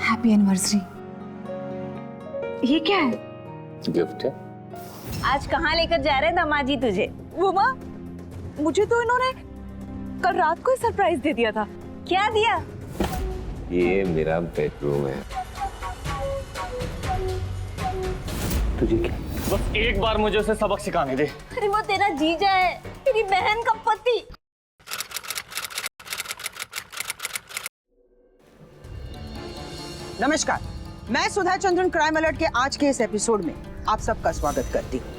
Happy anniversary. ये क्या है? गिफ्ट है। आज कहाँ लेकर जा रहे हैं दामाजी तुझे? वो माँ, मुझे तो इन्होंने कल रात को ही सरप्राइज दे दिया था। क्या दिया? ये मेरा बेडरूम है। तुझे क्या? बस एक बार मुझे उसे सबक सिखाने दे। अरे वो तेरा जीजा है, तेरी बहन का पति। नमस्कार, मैं सुधा चंद्रन क्राइम अलर्ट के आज के इस एपिसोड में आप सबका स्वागत करती हूँ।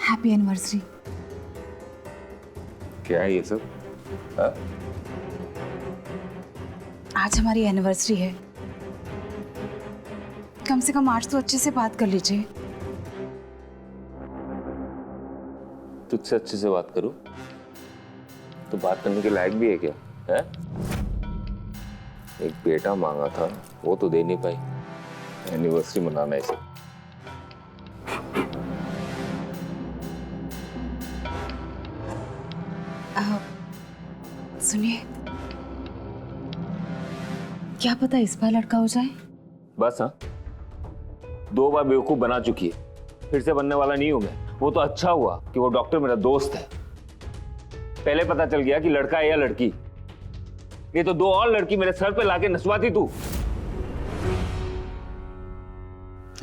Happy anniversary. क्या है ये सब? हाँ? आज हमारी एनिवर्सरी है, कम से कम आज तो अच्छे से बात कर लीजिए। तुझसे अच्छे से बात करूं? तो बात करने के लायक भी है क्या? है? एक बेटा मांगा था, वो तो दे नहीं पाई। एनिवर्सरी मनाना है इसे। सुनिए, क्या पता इस बार लड़का हो जाए। बस हाँ, 2 बार बेवकूफ बना चुकी है, फिर से बनने वाला नहीं हूं मैं। वो तो अच्छा हुआ कि वो डॉक्टर मेरा दोस्त है। पहले पता चल गया कि लड़का है या लड़की। ये तो 2 और लड़की मेरे सर पे लाके नचवाती तू।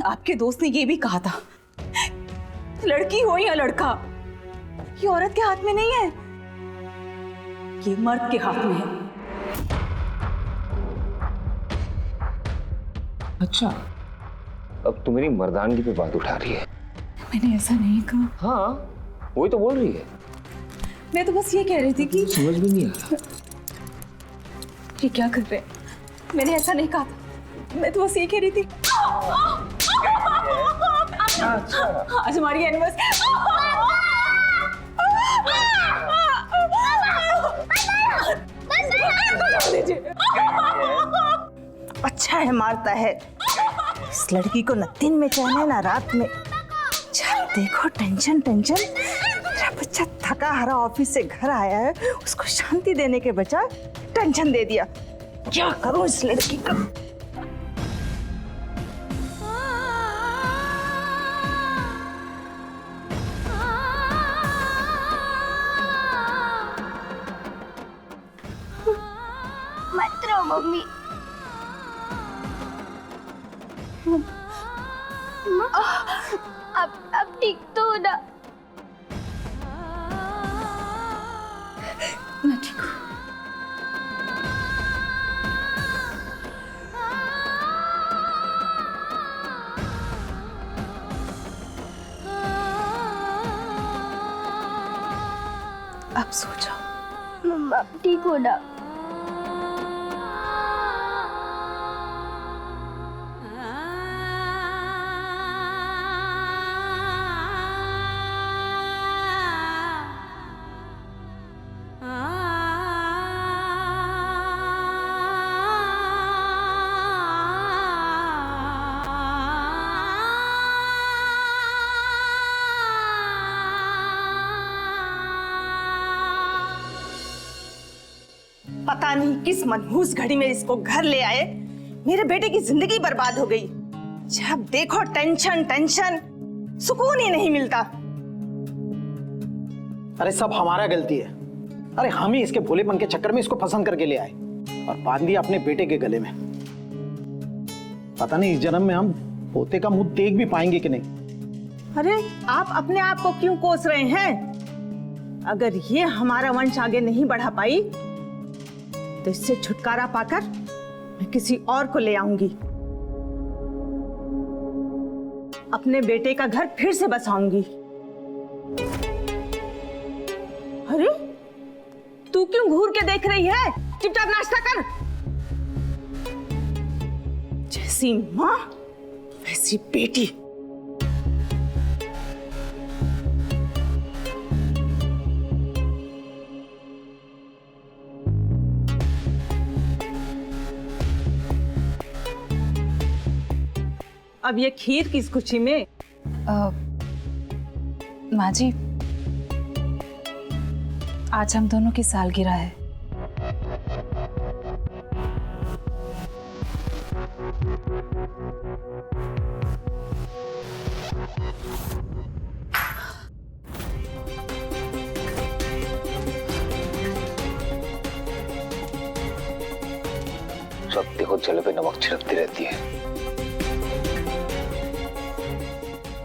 आपके दोस्त ने ये भी कहा था, लड़की हो या लड़का, ये औरत के हाथ में नहीं है, ये मर्द के हाथ में है। अच्छा, अब तू मेरी मर्दानगी पे बात उठा रही है। मैंने ऐसा नहीं कहा। हाँ, वही तो बोल रही है। मैं तो बस ये कह रही थी कि समझ भी नहीं आ रहा। ये क्या कर रहे हैं? मैंने ऐसा नहीं कहा था, मैं तो बस ये कह रही थी। आज हमारी एनिवर्सरी। अच्छा है मारता है, इस लड़की को न दिन में चैन है ना रात में। जब देखो टेंशन टेंशन। मेरा बच्चा थका हारा ऑफिस से घर आया है, उसको शांति देने के बजाय टेंशन दे दिया। क्या करूं इस लड़की का? मत रो मम्मी। अब ठीक तो हो ना? मैं ठीक हूँ। अब सो जाओ। मम्मा ठीक हो ना? पता नहीं किस मनहूस घड़ी में इसको घर ले आए। मेरे बेटे की जिंदगी बर्बाद हो गई। जब देखो टेंशन टेंशन, सुकून ही नहीं मिलता। अरे सब हमारा गलती है। अरे हम ही इसके भोलेपन के चक्कर में इसको पसंद करके ले आए और बांध दिया अपने बेटे के गले में। पता नहीं इस जन्म में हम पोते का मुंह देख भी पाएंगे कि नहीं। अरे आप अपने आप को क्यों कोस रहे हैं? अगर ये हमारा वंश आगे नहीं बढ़ा पाई तो इससे छुटकारा पाकर मैं किसी और को ले आऊंगी। अपने बेटे का घर फिर से बसाऊंगी। अरे तू क्यों घूर के देख रही है? चुपचाप नाश्ता कर। जैसी माँ वैसी बेटी। अब ये खीर किस खुशी में? माँ जी, आज हम दोनों की सालगिरह है। रत्ती को जले पे नमक छिड़कती रहती है।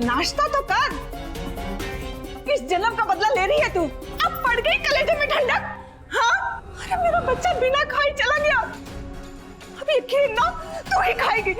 नाश्ता तो कर। किस जन्म का बदला ले रही है तू? अब पड़ गई कलेजे में ठंडक। हाँ? अरे मेरा बच्चा बिना खाए चला गया। अब ये खीर ना तू ही खाएगी।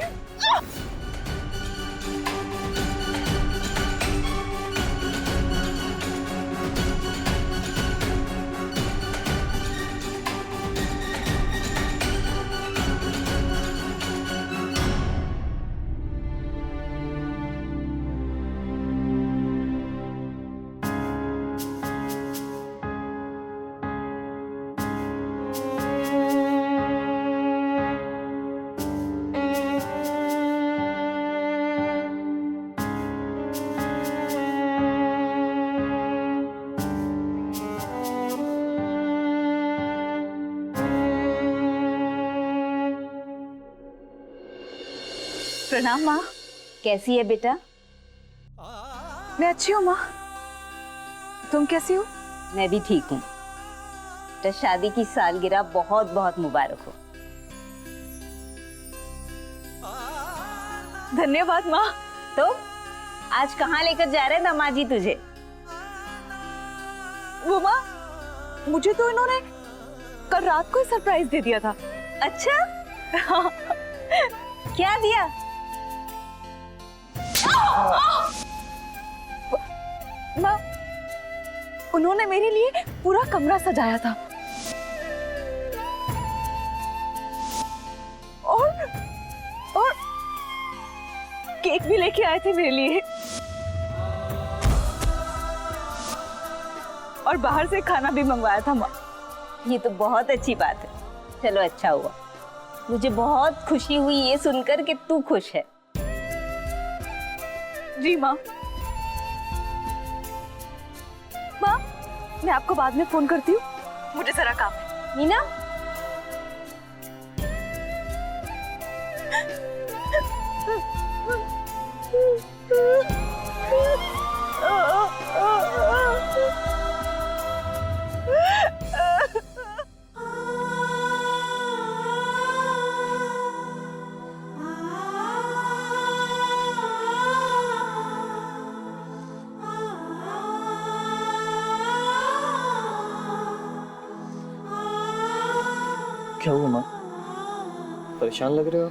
प्रणाम माँ। कैसी है बेटा? मैं अच्छी हूँ माँ, तुम कैसी हो? मैं भी ठीक हूँ। तो शादी की सालगिरह बहुत बहुत मुबारक हो। धन्यवाद माँ। तो आज कहाँ लेकर जा रहे हैं दामाद जी तुझे? वो माँ, मुझे तो इन्होंने कल रात को ही सरप्राइज दे दिया था। अच्छा? क्या दिया? माँ, उन्होंने मेरे लिए पूरा कमरा सजाया था और केक भी लेके आए थे मेरे लिए और बाहर से खाना भी मंगवाया था माँ। ये तो बहुत अच्छी बात है। चलो अच्छा हुआ। मुझे बहुत खुशी हुई ये सुनकर कि तू खुश है। जी माँ। माँ, मैं आपको बाद में फोन करती हूँ, मुझे जरा काम है। मीना, क्या हुआ माँ? परेशान लग रहे हो?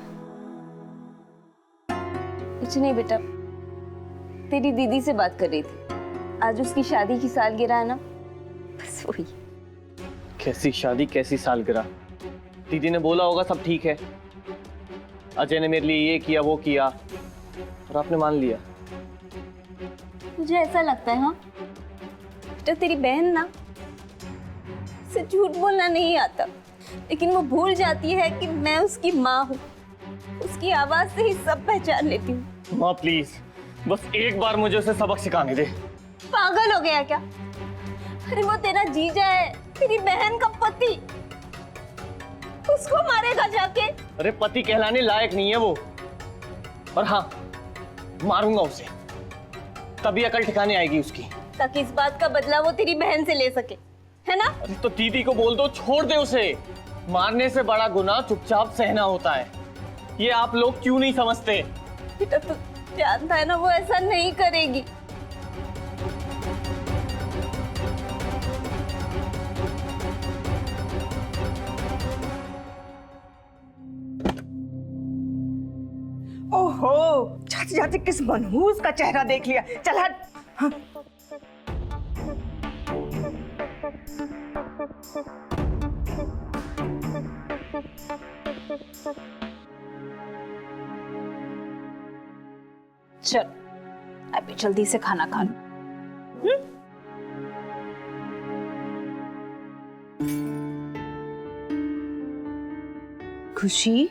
कुछ नहीं बेटा, तेरी दीदी से बात कर रही थी। आज उसकी शादी की सालगिरह है ना, बस वही। कैसी शादी कैसी सालगिरह? दीदी ने बोला होगा सब ठीक है। अजय ने मेरे लिए ये किया वो किया और आपने मान लिया। मुझे ऐसा लगता है हाँ, तो तेरी बहन ना से झूठ बोलना नहीं आता, लेकिन वो भूल जाती है कि मैं उसकी माँ हूँ। उसकी आवाज से ही सब पहचान लेती हूँ। माँ प्लीज, बस एक बार मुझे उसे सबक सिखाने दे। पागल हो गया क्या? अरे वो तेरा जीजा है, तेरी बहन का पति। उसको मारेगा जाके? अरे पति कहलाने लायक नहीं है वो। और हाँ, मारूंगा उसे, तभी अकल ठिकाने आएगी उसकी। ताकि इस बात का बदला वो तेरी बहन से ले सके, है ना? अरे तो दीदी को बोल दो छोड़ दे उसे। मारने से बड़ा गुनाह चुपचाप सहना होता है। ये आप लोग क्यों नहीं समझते? बेटा तू जानता है ना वो ऐसा नहीं करेगी। ओहो, जाते जाते किस मनहूस का चेहरा देख लिया। चल हट। हाँ। चल अभी जल्दी से खाना खा लो। खुशी,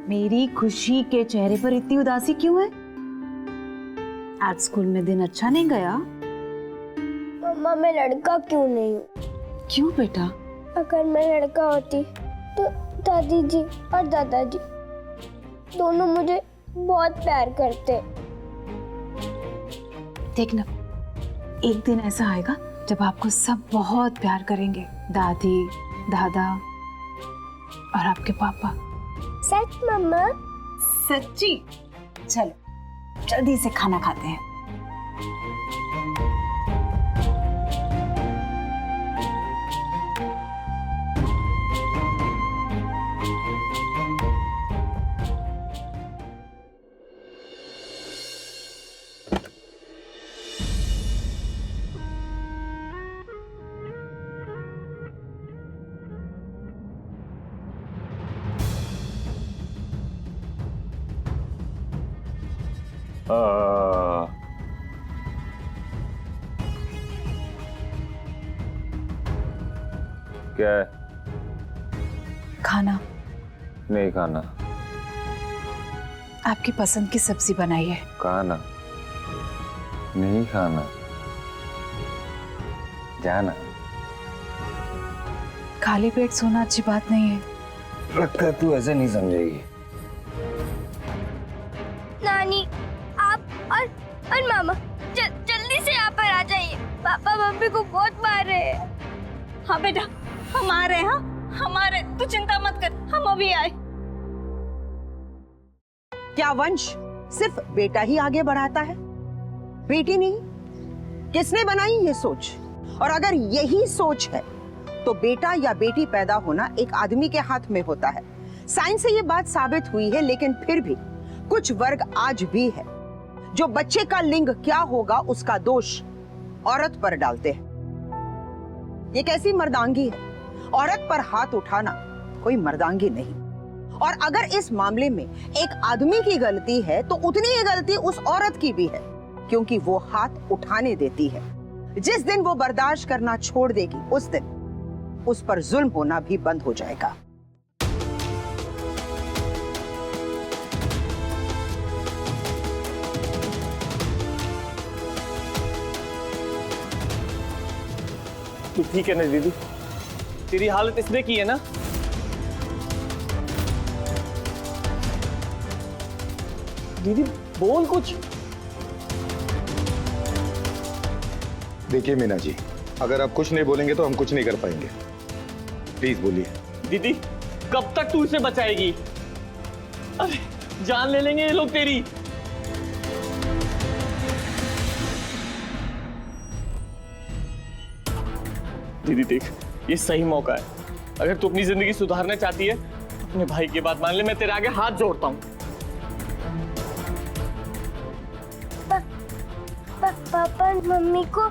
मेरी खुशी के चेहरे पर इतनी उदासी क्यों है? आज स्कूल में दिन अच्छा नहीं गया? मम्मा मैं लड़का क्यों नहीं हूँ? क्यों बेटा? अगर मैं लड़का होती तो दादी जी और दादाजी दोनों मुझे बहुत प्यार करते। देखना, एक दिन ऐसा आएगा जब आपको सब बहुत प्यार करेंगे, दादी, दादा और आपके पापा। सच मम्मा? सच्ची? चलो जल्दी से खाना खाते हैं। क्या है? खाना नहीं खाना। आपकी पसंद की सब्जी बनाई है। खाना नहीं खाना, जाना। खाली पेट सोना अच्छी बात नहीं है। लगता है तू ऐसे नहीं समझेगी। नानी, आप और मामा जल्दी से यहाँ पर आ जाइए। पापा मम्मी को बहुत मार रहे हैं। हाँ बेटा, हम आ रहे हैं। हाँ हम आ रहे, तू चिंता मत कर, हम अभी आए। क्या वंश सिर्फ बेटा ही आगे बढ़ाता है, बेटी नहीं? किसने बनाई ये सोच? और अगर यही सोच है तो बेटा या बेटी पैदा होना एक आदमी के हाथ में होता है। साइंस से ये बात साबित हुई है, लेकिन फिर भी कुछ वर्ग आज भी है जो बच्चे का लिंग क्या होगा उसका दोष औरत पर डालते हैं। ये कैसी मर्दांगी है? औरत पर हाथ उठाना कोई मर्दांगी नहीं। और अगर इस मामले में एक आदमी की गलती है तो उतनी ही गलती उस औरत की भी है, क्योंकि वो हाथ उठाने देती है। जिस दिन वो बर्दाश्त करना छोड़ देगी उस दिन उस पर जुल्म होना भी बंद हो जाएगा। तू ठीक है ना दीदी? तेरी हालत इसने की है ना? दीदी बोल कुछ। देखिए मीना जी, अगर आप कुछ नहीं बोलेंगे तो हम कुछ नहीं कर पाएंगे। प्लीज बोलिए। दीदी कब तक तू इसे बचाएगी? अरे जान ले लेंगे ये लोग तेरी। दीदी देख, ये सही मौका है। अगर तू अपनी जिंदगी सुधारना चाहती है अपने भाई की बात मान ले। मैं तेरे आगे हाथ जोड़ता हूँ। पापा मम्मी को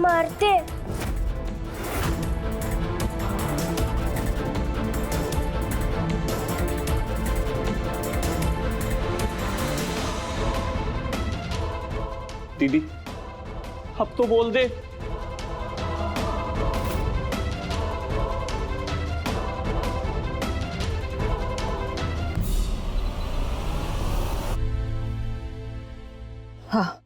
मारते हैं। दीदी अब तो बोल दे। हाँ,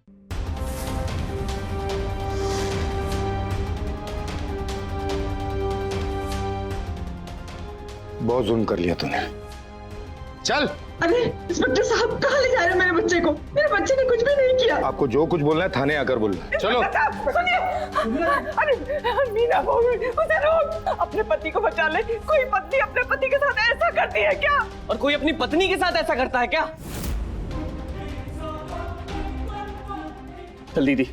बहुत जुल्म कर लिया तूने। चल। अरे इंस्पेक्टर साहब कहाँ ले जा रहे हो मेरे बच्चे को? मेरे बच्चे ने कुछ भी नहीं किया। आपको जो कुछ बोलना है थाने आकर बोलना। चलो। अरे मीना बहू, उसे रोक। अपने पति को बचा ले। कोई पत्नी अपने पति के साथ ऐसा करती है क्या? और कोई अपनी पत्नी के साथ ऐसा करता है क्या? चल दीदी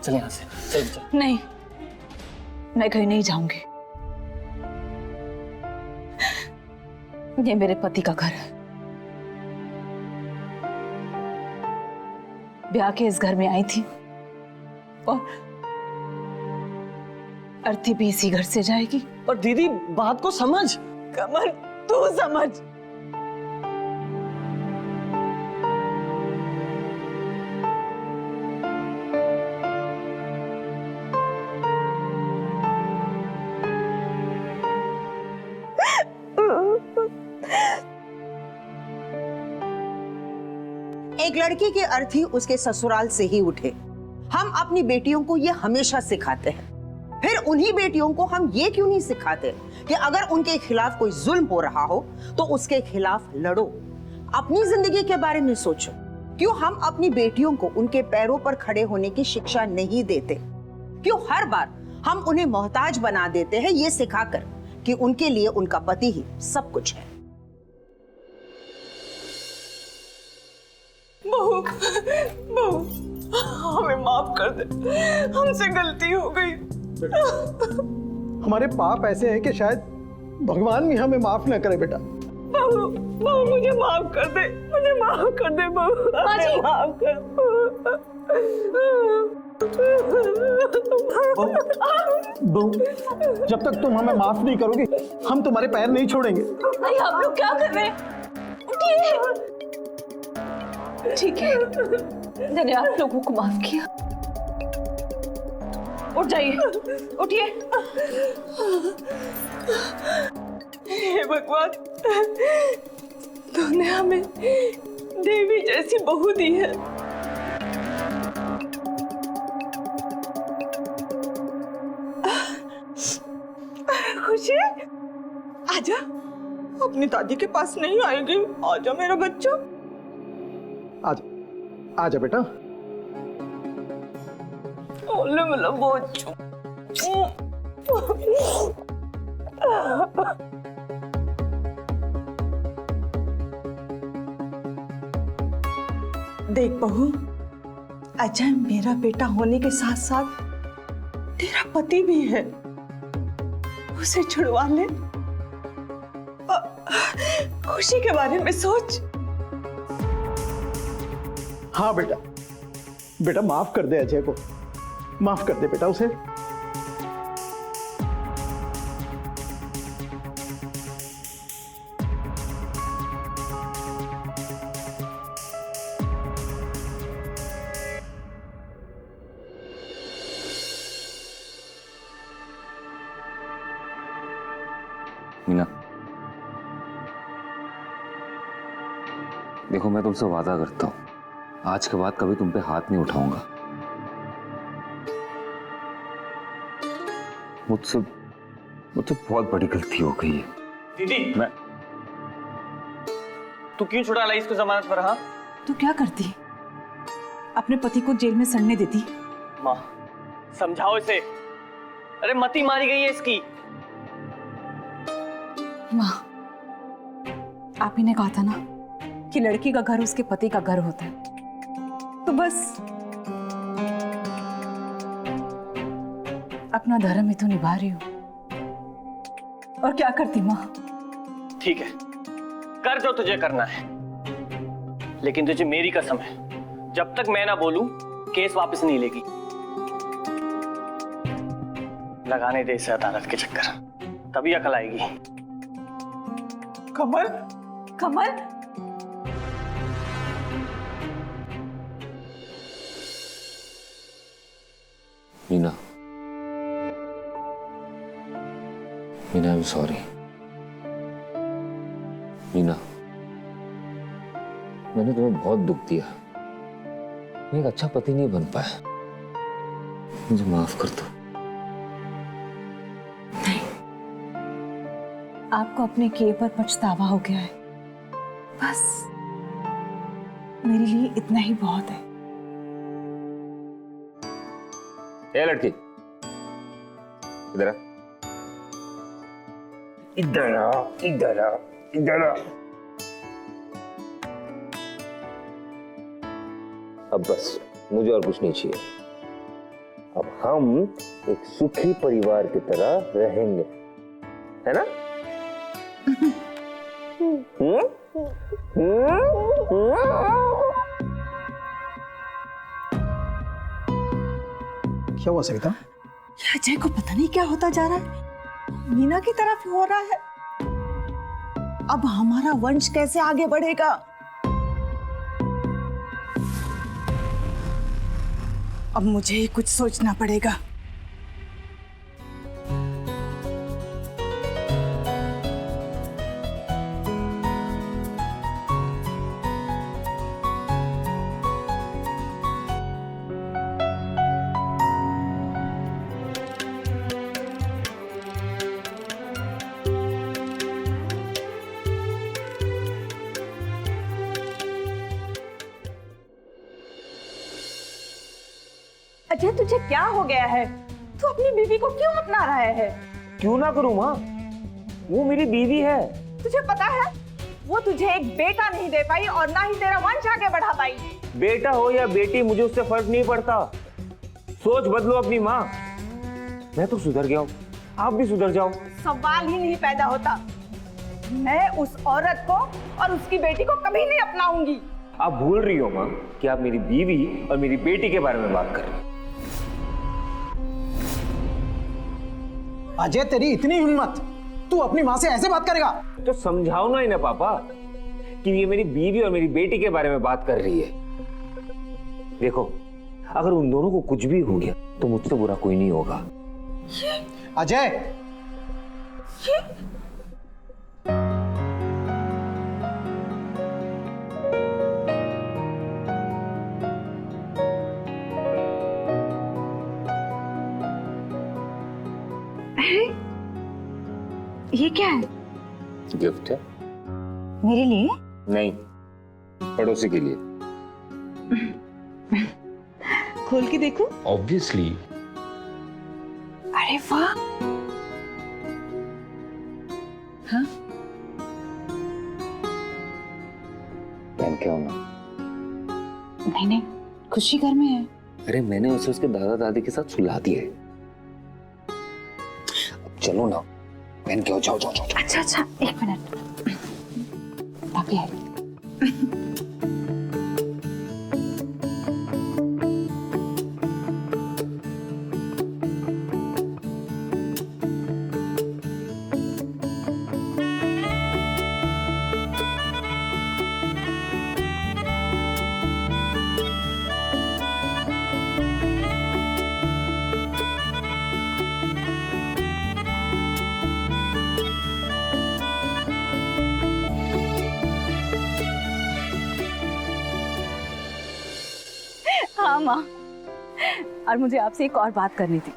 चल यहाँ से। चल चल। नहीं, मैं कहीं नहीं जाऊंगी। ये मेरे पति का घर है। ब्याह के इस घर में आई थी और अर्थी भी इसी घर से जाएगी। और दीदी बात को समझ। कमल तू समझ। एक लड़की की अर्थी उसके ससुराल से ही उठे। हम अपनी बेटियों को ये हमेशा सिखाते हैं। फिर उन्हीं बेटियों को हम ये क्यों नहीं सिखाते कि अगर उनके खिलाफ कोई जुल्म हो रहा हो तो उसके खिलाफ लड़ो, अपनी जिंदगी के बारे में सोचो। क्यों हम अपनी बेटियों को उनके पैरों पर खड़े होने की शिक्षा नहीं देते? क्यों हर बार हम उन्हें मोहताज बना देते हैं ये सिखाकर कि उनके लिए उनका पति ही सब कुछ है? बहू, बहू, हमें माफ कर दे, हमसे गलती हो गई। हमारे पाप ऐसे हैं कि शायद भगवान भी हमें माफ न करे बेटा। बहू, बहू मुझे माफ कर दे, मुझे माफ कर दे बहू, मुझे माफ कर बहू, जब तक तुम हमें माफ नहीं करोगी हम तुम्हारे पैर नहीं छोड़ेंगे। अरे आप लोग क्या कर रहे हैं? उठिए। ठीक है, मैंने आप लोगों को माफ किया। उठ जाइए, उठिए। हे भगवान, तूने हमें देवी जैसी बहू दी है। खुशी, आजा। अपनी दादी के पास नहीं आएगी। आजा मेरा बच्चा। आजा, आजा बेटा। ओले मेरा बच्चा। देख बहू, अजय मेरा बेटा होने के साथ साथ तेरा पति भी है। उसे छुड़वा ले। खुशी के बारे में सोच। हाँ बेटा, बेटा माफ कर दे अजय को, माफ कर दे बेटा उसे। मीना, देखो मैं तुमसे वादा करता हूं, आज के बाद कभी तुम पे हाथ नहीं उठाऊंगा। मुझसे बहुत बड़ी गलती हो गई है। दीदी, मैं तू क्यों छुड़ा लाई इसको जमानत पर? हाँ, तू क्या करती? अपने पति को जेल में सड़ने देती? माँ समझाओ इसे। अरे मती मारी गई है इसकी। माँ, आप ही ने कहा था ना कि लड़की का घर उसके पति का घर होता है, तो बस अपना धर्म ही तो निभा रही हूँ। और क्या करती माँ? ठीक है, कर जो तुझे करना है, लेकिन तुझे मेरी कसम है, जब तक मैं ना बोलूं केस वापस नहीं लेगी। लगाने दे इसे अदालत के चक्कर, तभी अकल आएगी। Kamal, Kamal, Meena, Meena, I am sorry. Meena, मैंने तुम्हें बहुत दुख दिया, मैं एक अच्छा पति नहीं बन पाया, मुझे माफ कर दो। आपको अपने किए पर पछतावा हो गया है, बस मेरे लिए इतना ही बहुत है। ए लड़की, इधर आ, इधर आ, इधर आ, इधर आ। अब बस, मुझे और कुछ नहीं चाहिए। अब हम एक सुखी परिवार की तरह रहेंगे, है ना? क्या हुआ सविता? अजय को पता नहीं क्या होता जा रहा है, मीना की तरफ हो रहा है। अब हमारा वंश कैसे आगे बढ़ेगा? अब मुझे ही कुछ सोचना पड़ेगा। अजय तुझे क्या हो गया है? तू अपनी बीवी को क्यों अपना रहा है? क्यों ना करूं माँ, वो मेरी बीवी है। तुझे पता है वो तुझे एक बेटा नहीं दे पाई और ना ही तेरा वंश आगे बढ़ा पाई। बेटा हो या बेटी, मुझे उससे फर्क नहीं पड़ता। सोच बदलो अपनी माँ। मैं तो सुधर गया हूँ, आप भी सुधर जाओ। सवाल ही नहीं पैदा होता। मैं उस औरत को और उसकी बेटी को कभी नहीं अपनाऊंगी। आप भूल रही हो माँ कि आप मेरी बीवी और मेरी बेटी के बारे में बात कर रही हो। अजय तेरी इतनी हिम्मत, तू अपनी माँ से ऐसे बात करेगा? तो समझाओ ना इन्हें पापा कि ये मेरी बीवी और मेरी बेटी के बारे में बात कर रही है। देखो, अगर उन दोनों को कुछ भी हो गया तो मुझसे बुरा कोई नहीं होगा। अजय, ये क्या है? गिफ्ट है। मेरे लिए? नहीं, पड़ोसी के लिए। खोल के देखो। ऑब्वियसली। अरे वाह। हाँ? पहन के आओ ना। नहीं नहीं, खुशी घर में है। अरे मैंने उसे उसके दादा दादी के साथ सुला दिया है। अब चलो ना, पहन के आओ। जाओ जाओ जाओ। अच्छा अच्छा, एक मिनट। बाकी है। हाँ माँ, और मुझे आपसे एक और बात करनी थी।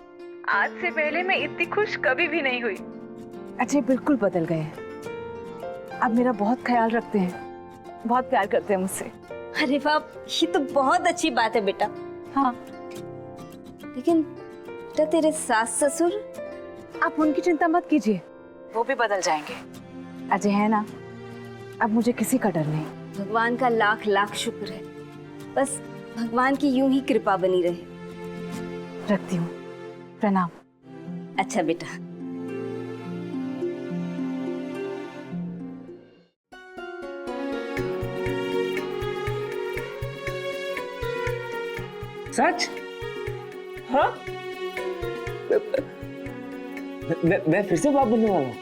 आज से पहले मैं इतनी खुश कभी भी नहीं हुई। अजय बिल्कुल बदल गए हैं। अब मेरा बहुत ख्याल रखते हैं, बहुत प्यार करते हैं मुझसे। अरे वाह, ये तो बहुत अच्छी बात है बेटा। हाँ, लेकिन बेटा तेरे सास ससुर? आप उनकी चिंता मत कीजिए, वो भी बदल जाएंगे। अजय है ना, अब मुझे किसी का डर नहीं। भगवान का लाख लाख शुक्र है। बस भगवान की यूं ही कृपा बनी रहे। रखती हूँ, प्रणाम। अच्छा बेटा। सच? हाँ? मैं फिर से बाप बनने वाला हूँ।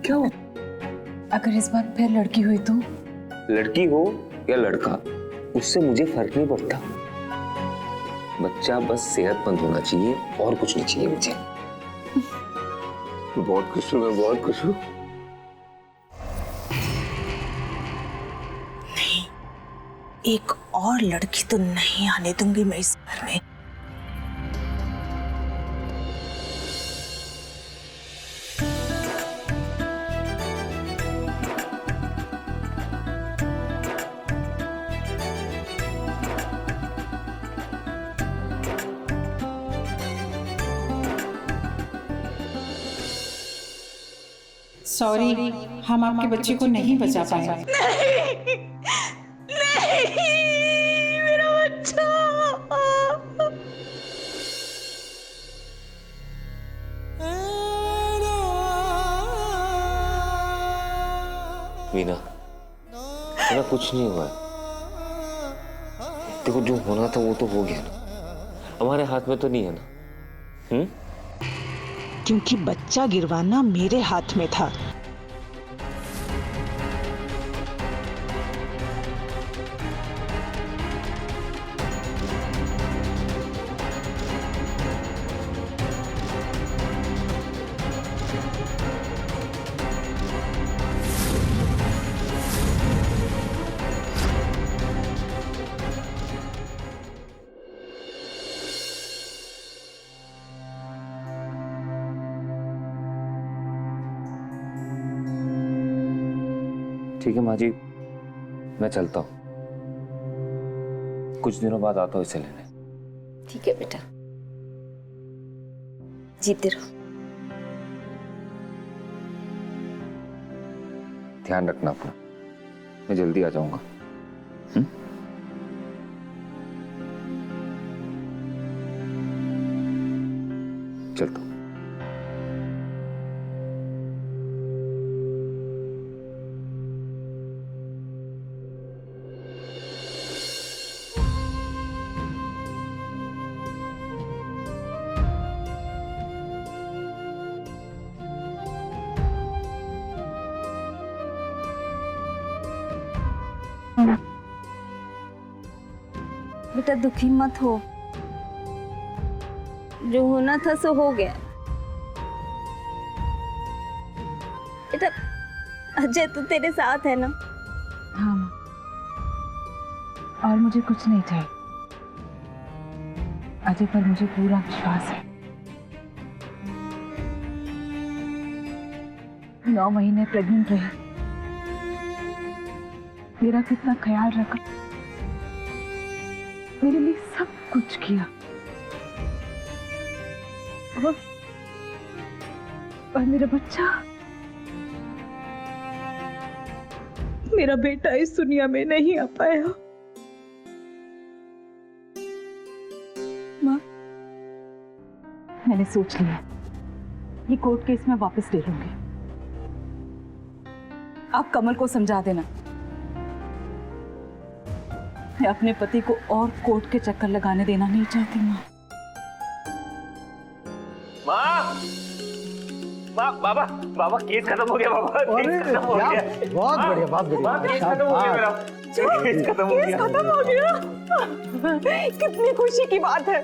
क्या हुआ? अगर इस बार फिर लड़की हुई तो? लड़की हो या लड़का, उससे मुझे फर्क नहीं पड़ता। बच्चा बस सेहतमंद होना चाहिए और कुछ नहीं चाहिए मुझे। बहुत खुश हूँ, मैं बहुत खुश हूँ। नहीं, एक और लड़की तो नहीं आने दूंगी मैं इस घर में। सॉरी, हम आपके बच्चे को नहीं बचा पाए। नहीं, नहीं, मेरा बच्चा। मीना, मेरा कुछ नहीं हुआ है। देखो जो होना था वो तो हो गया ना, हमारे हाथ में तो नहीं है ना। क्योंकि बच्चा गिरवाना मेरे हाथ में था। ठीक है माँ जी, मैं चलता हूँ, कुछ दिनों बाद आता हूँ इसे लेने। ठीक है बेटा, जीते रहो। ध्यान रखना अपना, मैं जल्दी आ जाऊंगा। चलता हूँ। बेटा दुखी मत हो, जो होना था सो हो गया। बेटा अजय तो तेरे साथ है ना? हाँ माँ, और मुझे कुछ नहीं चाहिए। अजय पर मुझे पूरा विश्वास है। 9 महीने प्रेग्नेंट रही, मेरा कितना ख्याल रखा, मेरे लिए सब कुछ किया। और मेरा बच्चा, मेरा बेटा इस दुनिया में नहीं आ पाया। माँ, मैंने सोच लिया, ये कोर्ट केस में वापस ले लूंगी। आप कमल को समझा देना, मैं अपने पति को और कोर्ट के चक्कर लगाने देना नहीं चाहती। माँ, माँ, बाबा, बाबा केस खत्म हो गया। बाबा केस खत्म हो गया। बहुत बढ़िया, बहुत बढ़िया। केस खत्म हो गया मेरा। केस खत्म हो गया। खत्म हो गया। कितनी खुशी की बात है।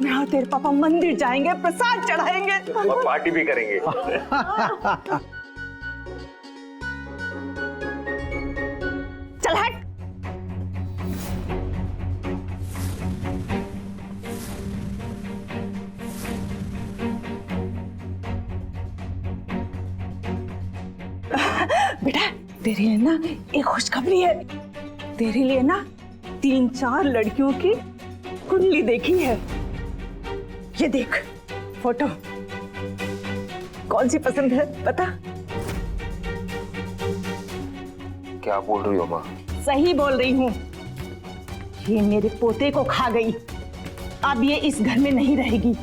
मैं और तेरे पापा मंदिर जाएंगे, प्रसाद चढ़ाएंगे और पार्टी भी करेंगे। चल हट। बेटा तेरे लिए ना एक खुशखबरी है। तेरे लिए ना 3-4 लड़कियों की कुंडली देखी है। ये देख फोटो, कौन सी पसंद है बता? क्या बोल रही हो माँ? सही बोल रही हूँ। ये मेरे पोते को खा गई, अब ये इस घर में नहीं रहेगी।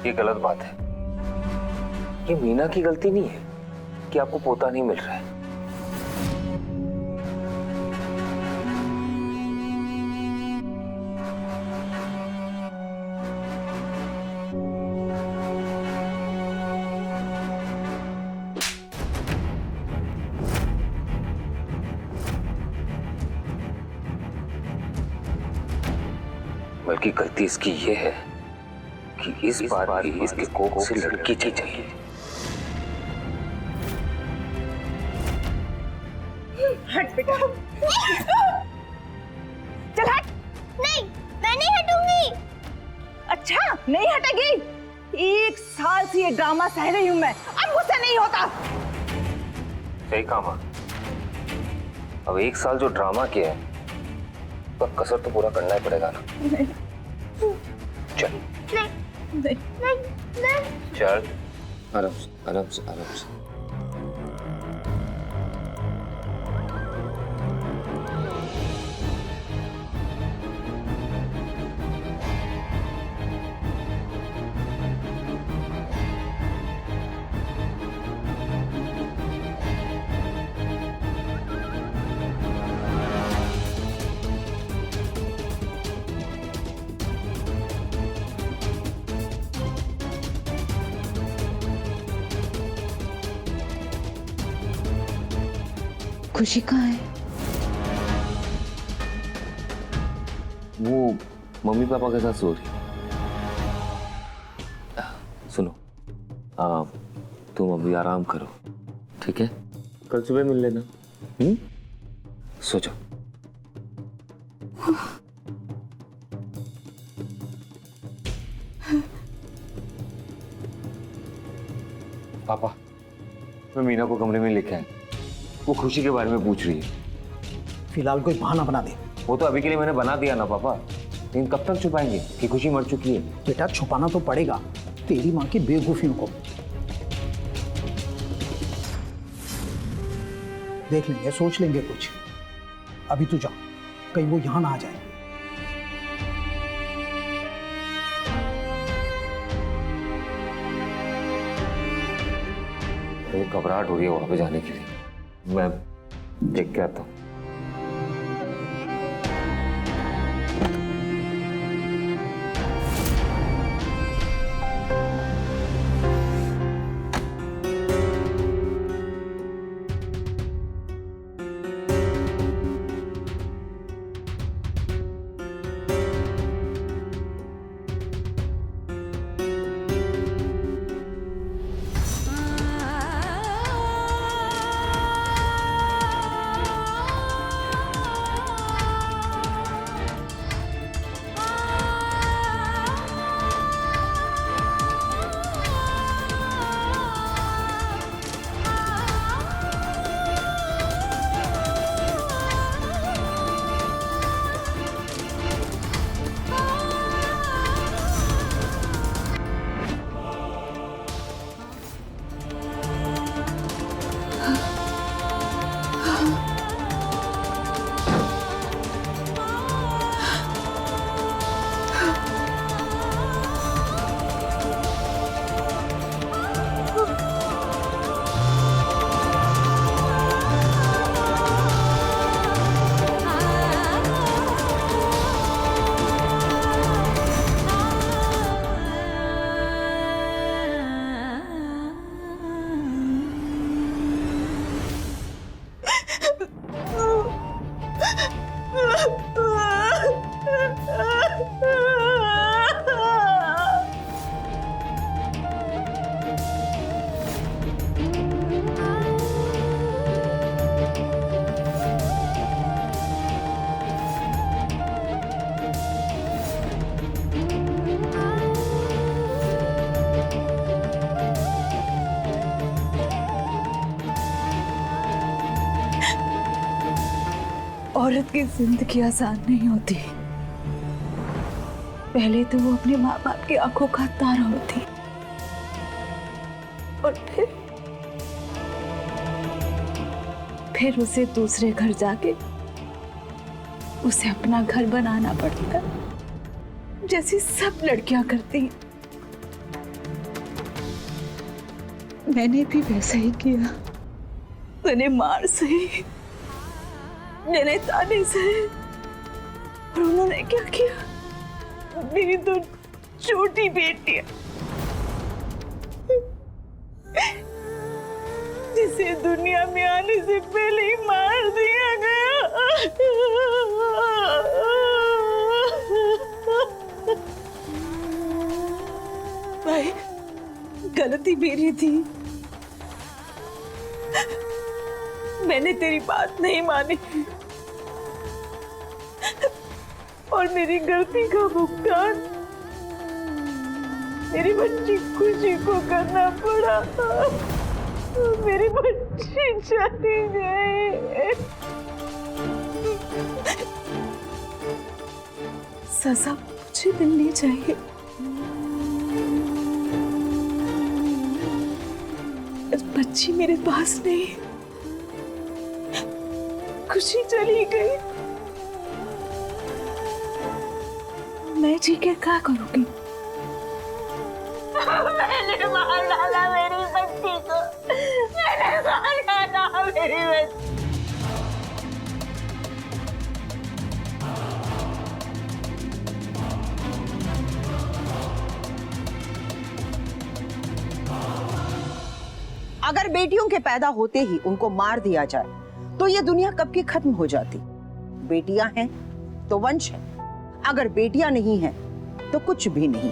ये गलत बात है। ये मीना की गलती नहीं है कि आपको पोता नहीं मिल रहा है। बल्कि गलती इसकी ये है कि इस बार भी इसके कोख से लड़की चाहिए। हट बेटा, चल हट। नहीं, मैं नहीं हटूंगी। अच्छा नहीं हटेगी? 1 साल से ये ड्रामा सह रही हूं मैं, अब मुझसे नहीं होता। सही कहा माँ, अब 1 साल जो ड्रामा किया है तो कसर तो पूरा करना ही पड़ेगा ना। चल नहीं। चल, आराम से आराम से आराम से। खुशी कहाँ है? वो मम्मी पापा के साथ सो रही। सुनो, तुम अभी आराम करो, ठीक है? कल सुबह मिल लेना। सो जाओ। पापा, मैं मीना को कमरे में लेके आया। वो खुशी के बारे में पूछ रही है। फिलहाल कोई बहाना बना दे। वो तो अभी के लिए मैंने बना दिया ना पापा, लेकिन कब तक छुपाएंगे कि खुशी मर चुकी है? बेटा छुपाना तो पड़ेगा तेरी माँ की बेवकूफियों को। देख लेंगे, सोच लेंगे कुछ। अभी तू जा, कहीं वो यहाँ ना आ जाए। मुझे घबराहट हो रही है वहां पे जाने के लिए। मैं देख के आता हूँ। औरत की जिंदगी आसान नहीं होती। पहले तो वो अपने माँ बाप की आंखों का तारा होती, और फिर उसे दूसरे घर जाके उसे अपना घर बनाना पड़ता, जैसी सब लड़कियां करती हैं। मैंने भी वैसा ही किया। मैंने मार सही, मैंने ताने सहे, और उन्होंने क्या किया? मेरी तो छोटी बेटी जिसे दुनिया में आने से पहले ही मार दिया गया। भाई, गलती मेरी थी। मैंने तेरी बात नहीं मानी और मेरी गलती का भुगतान मेरी बच्ची खुशी को करना पड़ा। मेरी बच्ची चली गई। सजा मुझे मिलनी चाहिए। बच्ची मेरे पास नहीं, खुशी चली गई। मैं जी के क्या करूंगी? मैंने मार डाला मेरी बच्ची को, मैंने मार डाला मेरी बच्ची। अगर बेटियों के पैदा होते ही उनको मार दिया जाए तो ये दुनिया कब की खत्म हो जाती। बेटियां हैं तो वंश है, अगर बेटियां नहीं हैं तो कुछ भी नहीं।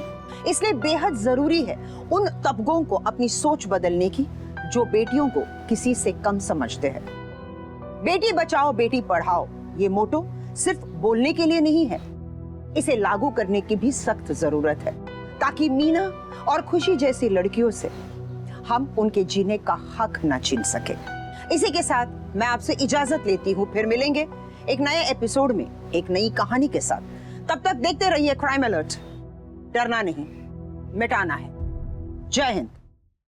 इसलिए बेहद जरूरी है उन तबकों को अपनी सोच बदलने की जो बेटियों को किसी से कम समझते हैं। बेटी बचाओ बेटी पढ़ाओ ये मोटो सिर्फ बोलने के लिए नहीं है, इसे लागू करने की भी सख्त जरूरत है, ताकि मीना और खुशी जैसी लड़कियों से हम उनके जीने का हक न छीन सके। इसी के साथ मैं आपसे इजाजत लेती हूँ, फिर मिलेंगे एक नए एपिसोड में एक नई कहानी के साथ। तब तक देखते रहिए क्राइम अलर्ट। डरना नहीं, मिटाना है। जय हिंद।